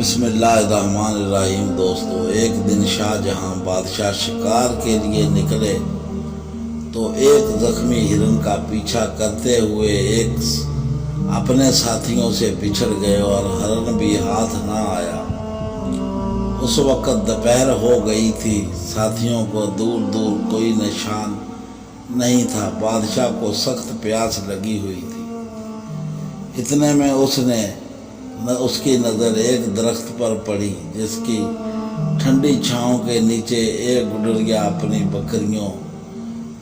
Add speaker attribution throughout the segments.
Speaker 1: بسم اللہ الرحمن الرحیم۔ دوستو، ایک دن شاہ جہاں بادشاہ شکار کے لیے نکلے تو ایک زخمی ہرن کا پیچھا کرتے ہوئے ایک اپنے ساتھیوں سے بچھڑ گئے اور ہرن بھی ہاتھ نہ آیا۔ اس وقت دوپہر ہو گئی تھی، ساتھیوں کو دور دور کوئی نشان نہیں تھا۔ بادشاہ کو سخت پیاس لگی ہوئی تھی۔ اتنے میں اس کی نظر ایک درخت پر پڑی جس کی ٹھنڈی چھاؤں کے نیچے ایک گڈریا اپنی بکریوں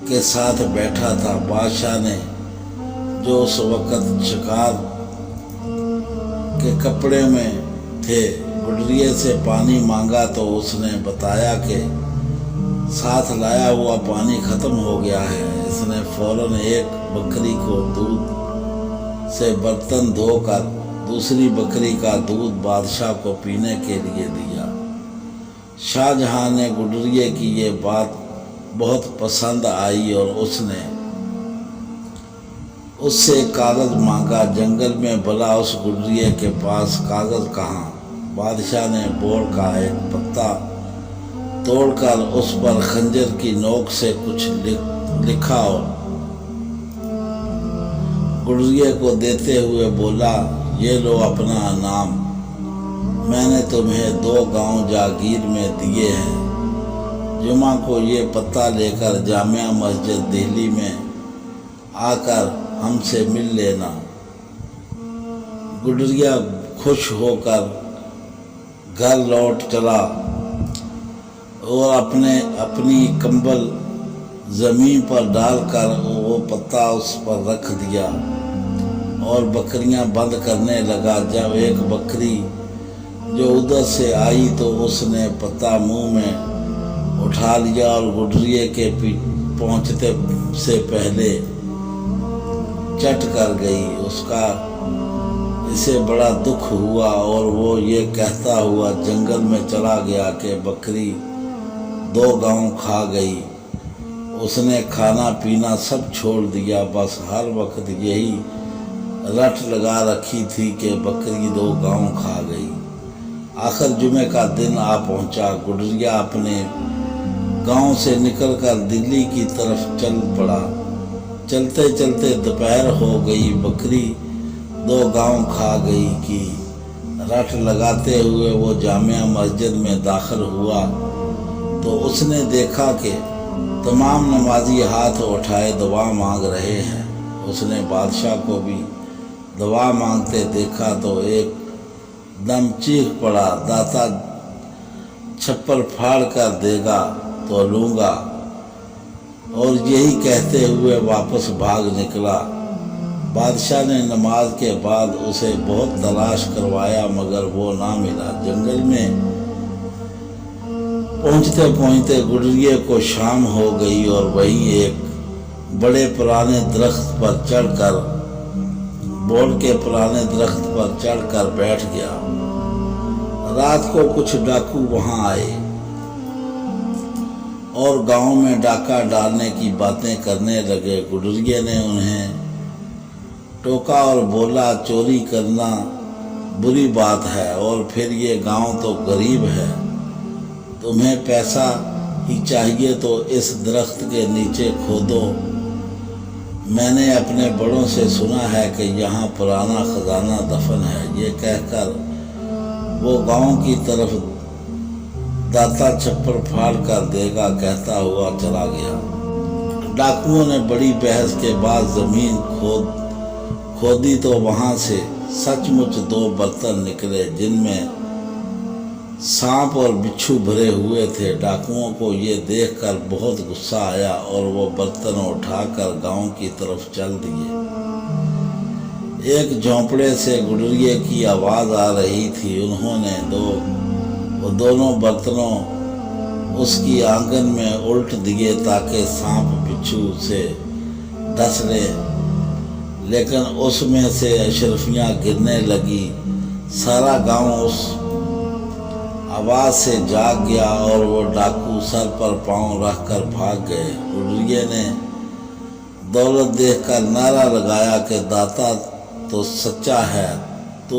Speaker 1: کے ساتھ بیٹھا تھا۔ بادشاہ نے جو اس وقت شکار کے کپڑے میں تھے گڈریے سے پانی مانگا تو اس نے بتایا کہ ساتھ لایا ہوا پانی ختم ہو گیا ہے۔ اس نے فوراً ایک بکری کو دودھ سے برتن دھو کر دوسری بکری کا دودھ بادشاہ کو پینے کے لیے دیا۔ شاہ جہاں نے گڈریے کی یہ بات بہت پسند آئی اور اس نے اس سے کاغذ مانگا۔ جنگل میں بھلا اس گڈریے کے پاس کاغذ کہاں؟ بادشاہ نے بوڑ کا ایک پتا توڑ کر اس پر خنجر کی نوک سے کچھ لکھا اور گڈریے کو دیتے ہوئے بولا، یہ لو اپنا انعام، میں نے تمہیں 2 گاؤں جاگیر میں دیے ہیں۔ جمعہ کو یہ پتہ لے کر جامع مسجد دہلی میں آ کر ہم سے مل لینا۔ گڈریا خوش ہو کر گھر لوٹ چلا اور اپنی کمبل زمین پر ڈال کر وہ پتہ اس پر رکھ دیا اور بکریاں بند کرنے لگا۔ جب ایک بکری جو ادھر سے آئی تو اس نے پتہ منہ میں اٹھا لیا اور گڈریے کے پہنچتے سے پہلے چٹ کر گئی۔ اسے بڑا دکھ ہوا اور وہ یہ کہتا ہوا جنگل میں چلا گیا کہ بکری 2 گاؤں کھا گئی۔ اس نے کھانا پینا سب چھوڑ دیا، بس ہر وقت یہی رٹ لگا رکھی تھی کہ بکری 2 گاؤں کھا گئی۔ آخر جمعے کا دن آ پہنچا۔ گڈریا اپنے گاؤں سے نکل کر دلی کی طرف چل پڑا۔ چلتے چلتے دوپہر ہو گئی۔ بکری 2 گاؤں کھا گئی کی رٹ لگاتے ہوئے وہ جامع مسجد میں داخل ہوا تو اس نے دیکھا کہ تمام نمازی ہاتھ اٹھائے دعا مانگ رہے ہیں۔ اس نے بادشاہ کو بھی دعا مانگتے دیکھا تو ایک دم چیخ پڑا، داتا چھپر پھاڑ کر دے گا تو لوں گا، اور یہی کہتے ہوئے واپس بھاگ نکلا۔ بادشاہ نے نماز کے بعد اسے بہت تلاش کروایا مگر وہ نہ ملا۔ جنگل میں پہنچتے پہنچتے گڈریے کو شام ہو گئی اور وہیں ایک بڑے پرانے درخت پر چڑھ کر بوڑ کے پرانے درخت پر چڑھ کر بیٹھ گیا۔ رات کو کچھ ڈاکو وہاں آئے اور گاؤں میں ڈاکہ ڈالنے کی باتیں کرنے لگے۔ گڈریے نے انہیں ٹوکا اور بولا، چوری کرنا بری بات ہے اور پھر یہ گاؤں تو غریب ہے، تمہیں پیسہ ہی چاہیے تو اس درخت کے نیچے کھودو۔ میں نے اپنے بڑوں سے سنا ہے کہ یہاں پرانا خزانہ دفن ہے۔ یہ کہہ کر وہ گاؤں کی طرف داتا چھپر پھاڑ کر دے گا کہتا ہوا چلا گیا۔ ڈاکوؤں نے بڑی بحث کے بعد زمین کھودی تو وہاں سے سچ مچ 2 برتن نکلے جن میں سانپ اور بچھو بھرے ہوئے تھے۔ ڈاکوؤں کو یہ دیکھ کر بہت غصہ آیا اور وہ برتن اٹھا کر گاؤں کی طرف چل دیے۔ ایک جھونپڑے سے گڈریے کی آواز آ رہی تھی۔ انہوں نے وہ دونوں برتنوں اس کی آنگن میں الٹ دیے تاکہ سانپ بچھو سے ڈس لے، لیکن اس میں سے اشرفیاں گرنے لگی۔ سارا گاؤں اس آواز سے جاگ گیا اور وہ ڈاکو سر پر پاؤں رکھ کر بھاگ گئے۔ گڈریے نے دولت دیکھ کر نعرہ لگایا کہ داتا تو سچا ہے، تو